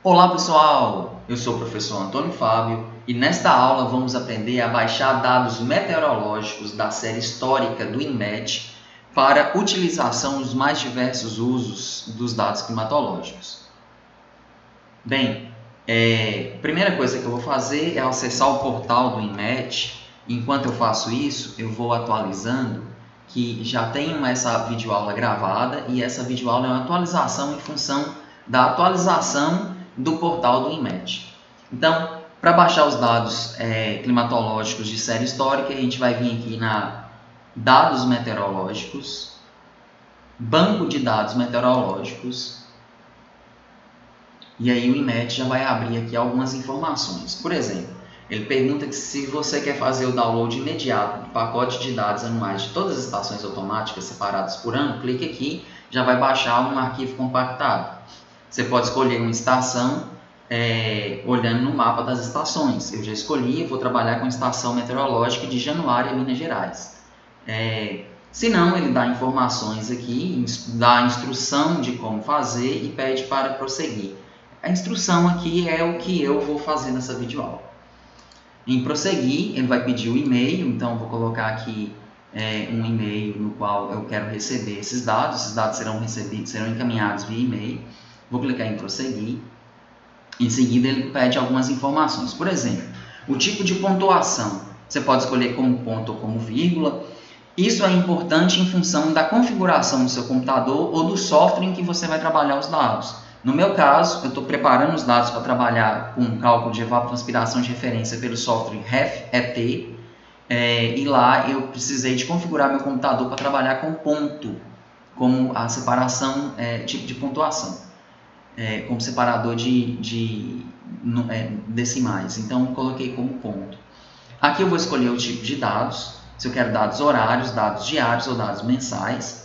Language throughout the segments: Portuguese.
Olá pessoal, eu sou o professor Antônio Fábio e nesta aula vamos aprender a baixar dados meteorológicos da série histórica do INMET para utilização nos mais diversos usos dos dados climatológicos. Bem, primeira coisa que eu vou fazer é acessar o portal do INMET. Enquanto eu faço isso, eu vou atualizando que já tenho essa videoaula gravada e essa videoaula é uma atualização em função da atualização do portal do INMET. Então, para baixar os dados climatológicos de série histórica, a gente vai vir aqui na Dados Meteorológicos, Banco de Dados Meteorológicos, e aí o INMET já vai abrir aqui algumas informações. Por exemplo, ele pergunta que se você quer fazer o download imediato do pacote de dados anuais de todas as estações automáticas separadas por ano, clique aqui, já vai baixar um arquivo compactado. Você pode escolher uma estação olhando no mapa das estações. Eu já escolhi, vou trabalhar com a estação meteorológica de Januária, Minas Gerais. Se não, ele dá informações aqui, dá a instrução de como fazer e pede para prosseguir. A instrução aqui é o que eu vou fazer nessa videoaula. Em prosseguir, ele vai pedir o e-mail, então eu vou colocar aqui um e-mail no qual eu quero receber esses dados serão encaminhados via e-mail. Vou clicar em prosseguir. Em seguida, ele pede algumas informações. Por exemplo, o tipo de pontuação. Você pode escolher como ponto ou como vírgula. Isso é importante em função da configuração do seu computador ou do software em que você vai trabalhar os dados. No meu caso, eu estou preparando os dados para trabalhar com cálculo de evapotranspiração de referência pelo software RefET, e lá eu precisei de configurar meu computador para trabalhar com ponto, como a separação, tipo de pontuação, como separador de decimais. Então, eu coloquei como ponto. Aqui eu vou escolher o tipo de dados, se eu quero dados horários, dados diários ou dados mensais.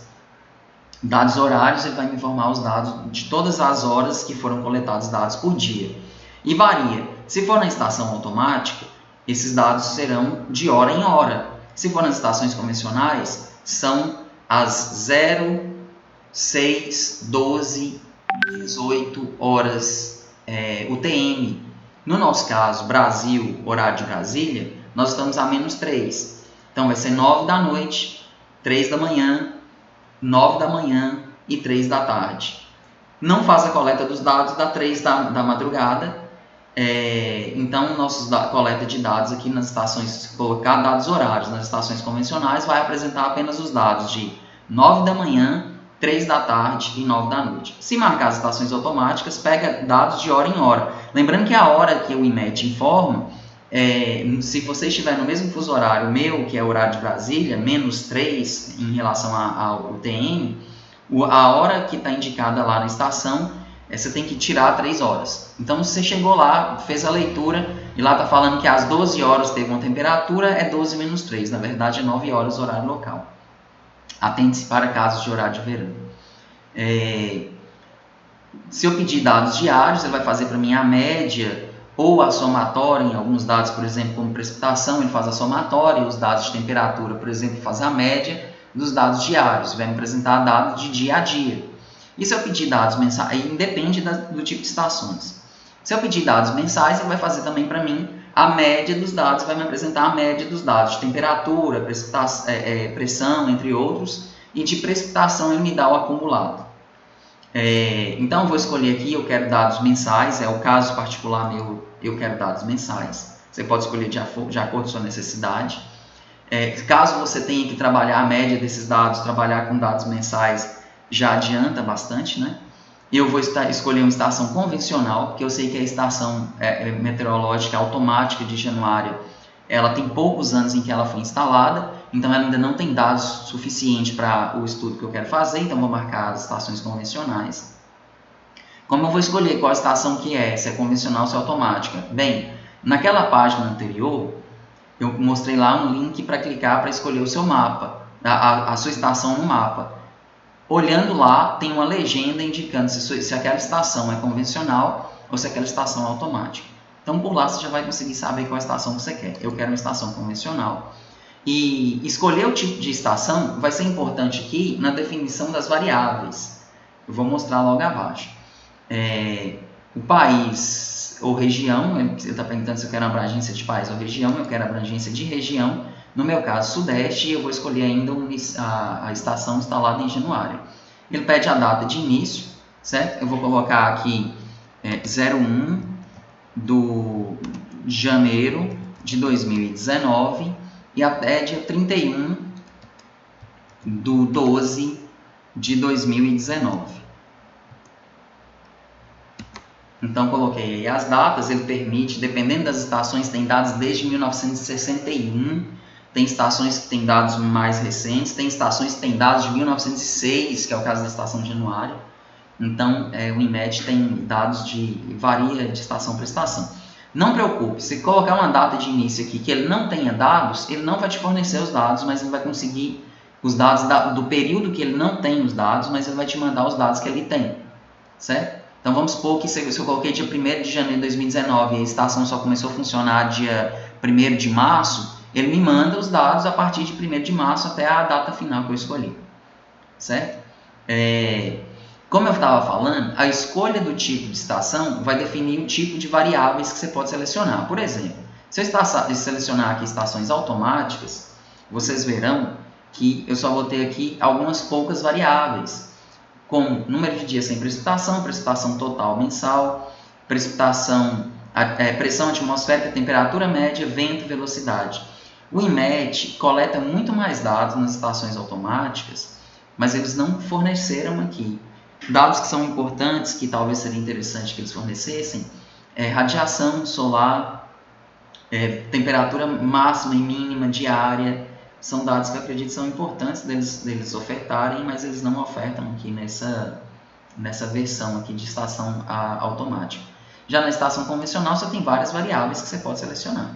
Dados horários, ele vai me informar os dados de todas as horas que foram coletados dados por dia. E varia. Se for na estação automática, esses dados serão de hora em hora. Se for nas estações convencionais, são as 0, 6, 12, 18 horas UTM. No nosso caso, Brasil, horário de Brasília, nós estamos a -3. Então, vai ser 9 da noite, 3 da manhã, 9 da manhã e 3 da tarde. Não faz a coleta dos dados da 3 da madrugada. Então, nossa coleta de dados aqui nas estações, colocar dados horários nas estações convencionais, vai apresentar apenas os dados de 9 da manhã, 3 da tarde e 9 da noite. Se marcar as estações automáticas, pega dados de hora em hora. Lembrando que a hora que o INMET informa, se você estiver no mesmo fuso horário meu, que é o horário de Brasília, -3 em relação ao UTM, a hora que está indicada lá na estação, você tem que tirar 3 horas. Então, se você chegou lá, fez a leitura, e lá está falando que às 12 horas teve uma temperatura, é 12 menos 3. Na verdade, é 9 horas horário local. Atente-se para casos de horário de verão. Se eu pedir dados diários, ele vai fazer para mim a média ou a somatória em alguns dados, por exemplo, como precipitação, ele faz a somatória, e os dados de temperatura, por exemplo, faz a média dos dados diários, vai me apresentar dados de dia a dia. E se eu pedir dados mensais, aí depende do tipo de estações. Se eu pedir dados mensais, ele vai fazer também para mim a média dos dados, vai me apresentar a média dos dados de temperatura, pressão, entre outros, e de precipitação ele me dá o acumulado. Então, eu vou escolher aqui, eu quero dados mensais, é o caso particular meu, eu quero dados mensais. Você pode escolher de acordo com a sua necessidade. Caso você tenha que trabalhar a média desses dados, trabalhar com dados mensais já adianta bastante, né? Eu vou escolher uma estação convencional, porque eu sei que a estação meteorológica automática de Januária, ela tem poucos anos em que ela foi instalada, então ela ainda não tem dados suficientes para o estudo que eu quero fazer, então vou marcar as estações convencionais. Como eu vou escolher qual estação que se é convencional ou se é automática? Bem, naquela página anterior, eu mostrei lá um link para clicar para escolher o seu mapa, a sua estação no mapa. Olhando lá, tem uma legenda indicando se aquela estação é convencional ou se aquela estação é automática. Então, por lá, você já vai conseguir saber qual estação você quer. Eu quero uma estação convencional. E escolher o tipo de estação vai ser importante aqui na definição das variáveis. Eu vou mostrar logo abaixo. o país ou região, ele está perguntando se eu quero abrangência de país ou região, eu quero abrangência de região, no meu caso Sudeste, e eu vou escolher ainda a estação instalada em Januário. Ele pede a data de início, certo? Eu vou colocar aqui 01 de janeiro de 2019 e até dia 31 de 12 de 2019. Então, coloquei aí as datas, ele permite, dependendo das estações, tem dados desde 1961, tem estações que têm dados mais recentes, tem estações que têm dados de 1906, que é o caso da estação de Januário. Então, o INMET tem dados varia de estação para estação. Não preocupe, se colocar uma data de início aqui que ele não tenha dados, ele não vai te fornecer os dados, mas ele vai conseguir os dados do período que ele não tem os dados, mas ele vai te mandar os dados que ele tem, certo? Então, vamos supor que se eu coloquei dia 1º de janeiro de 2019 e a estação só começou a funcionar dia 1º de março, ele me manda os dados a partir de 1º de março até a data final que eu escolhi, certo? Como eu estava falando, a escolha do tipo de estação vai definir o tipo de variáveis que você pode selecionar. Por exemplo, se eu selecionar aqui estações automáticas, vocês verão que eu só vou ter aqui algumas poucas variáveis, como número de dias sem precipitação, precipitação total mensal, pressão atmosférica, temperatura média, vento, velocidade. O INMET coleta muito mais dados nas estações automáticas, mas eles não forneceram aqui. Dados que são importantes, que talvez seria interessante que eles fornecessem, radiação solar, temperatura máxima e mínima diária, são dados que eu acredito que são importantes deles ofertarem, mas eles não ofertam aqui nessa versão aqui de estação automática. Já na estação convencional, você tem várias variáveis que você pode selecionar.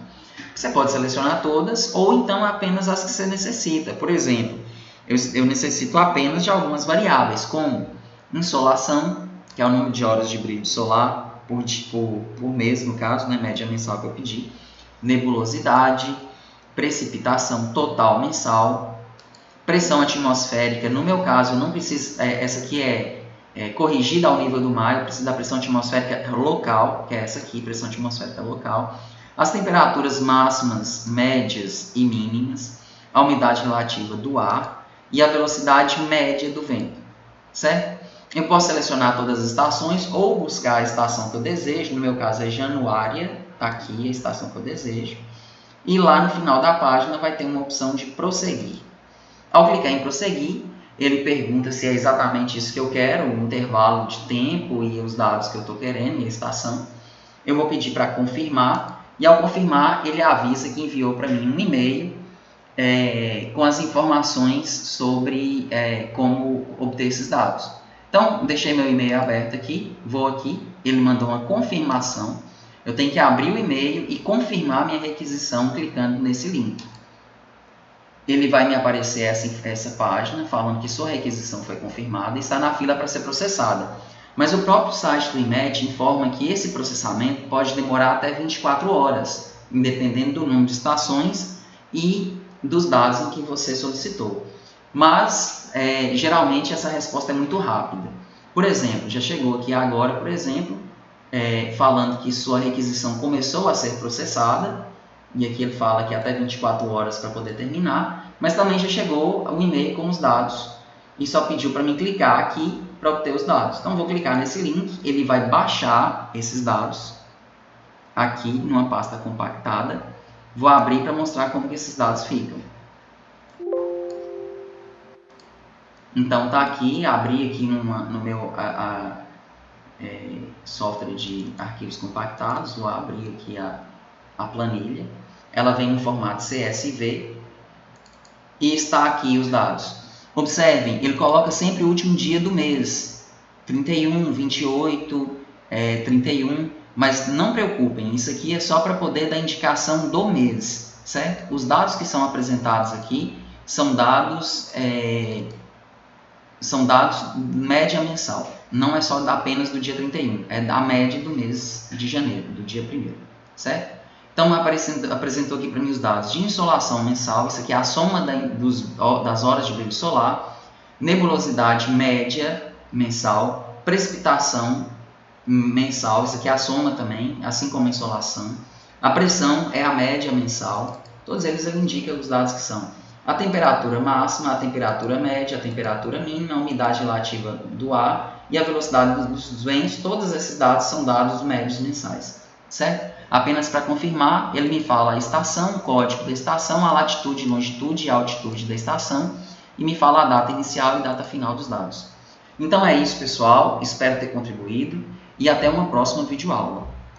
Você pode selecionar todas, ou então apenas as que você necessita. Por exemplo, eu necessito apenas de algumas variáveis, como insolação, que é o número de horas de brilho solar por mês, no caso, né, média mensal que eu pedi, nebulosidade, precipitação total mensal, pressão atmosférica. No meu caso, eu não preciso, essa aqui é corrigida ao nível do mar, eu preciso da pressão atmosférica local, que é essa aqui, pressão atmosférica local, as temperaturas máximas, médias e mínimas, a umidade relativa do ar e a velocidade média do vento, certo? Eu posso selecionar todas as estações ou buscar a estação que eu desejo, no meu caso é Januária, está aqui a estação que eu desejo, e lá no final da página vai ter uma opção de prosseguir. Ao clicar em prosseguir, ele pergunta se é exatamente isso que eu quero, o intervalo de tempo e os dados que eu estou querendo e a estação. Eu vou pedir para confirmar, e ao confirmar, ele avisa que enviou para mim um e-mail com as informações sobre como obter esses dados. Então, deixei meu e-mail aberto aqui, vou aqui, ele mandou uma confirmação. Eu tenho que abrir o e-mail e confirmar minha requisição clicando nesse link. Ele vai me aparecer essa página falando que sua requisição foi confirmada e está na fila para ser processada. Mas o próprio site do INMET informa que esse processamento pode demorar até 24 horas, independendo do número de estações e dos dados em que você solicitou. Mas, geralmente, essa resposta é muito rápida. Por exemplo, já chegou aqui agora, por exemplo, falando que sua requisição começou a ser processada, e aqui ele fala que até 24 horas para poder terminar, mas também já chegou o e-mail com os dados, e só pediu para mim clicar aqui para obter os dados. Então, vou clicar nesse link, ele vai baixar esses dados aqui numa pasta compactada. Vou abrir para mostrar como que esses dados ficam. Então, tá aqui, abri aqui no meu software de arquivos compactados, vou abrir aqui a planilha. Ela vem no formato CSV e está aqui os dados. Observem, ele coloca sempre o último dia do mês, 31, 28, 31, mas não preocupem, isso aqui é só para poder dar indicação do mês, certo? Os dados que são apresentados aqui são dados média mensal, não é só apenas do dia 31, é da média do mês de janeiro, do dia 1º, certo? Então, apresentou aqui para mim os dados de insolação mensal, isso aqui é a soma das horas de brilho solar, nebulosidade média mensal, precipitação mensal, isso aqui é a soma também, assim como a insolação. A pressão é a média mensal, todos eles ele indicam os dados que são a temperatura máxima, a temperatura média, a temperatura mínima, a umidade relativa do ar e a velocidade dos ventos. Todos esses dados são dados médios mensais, certo? Apenas para confirmar, ele me fala a estação, o código da estação, a latitude, longitude e altitude da estação e me fala a data inicial e data final dos dados. Então é isso, pessoal. Espero ter contribuído e até uma próxima videoaula.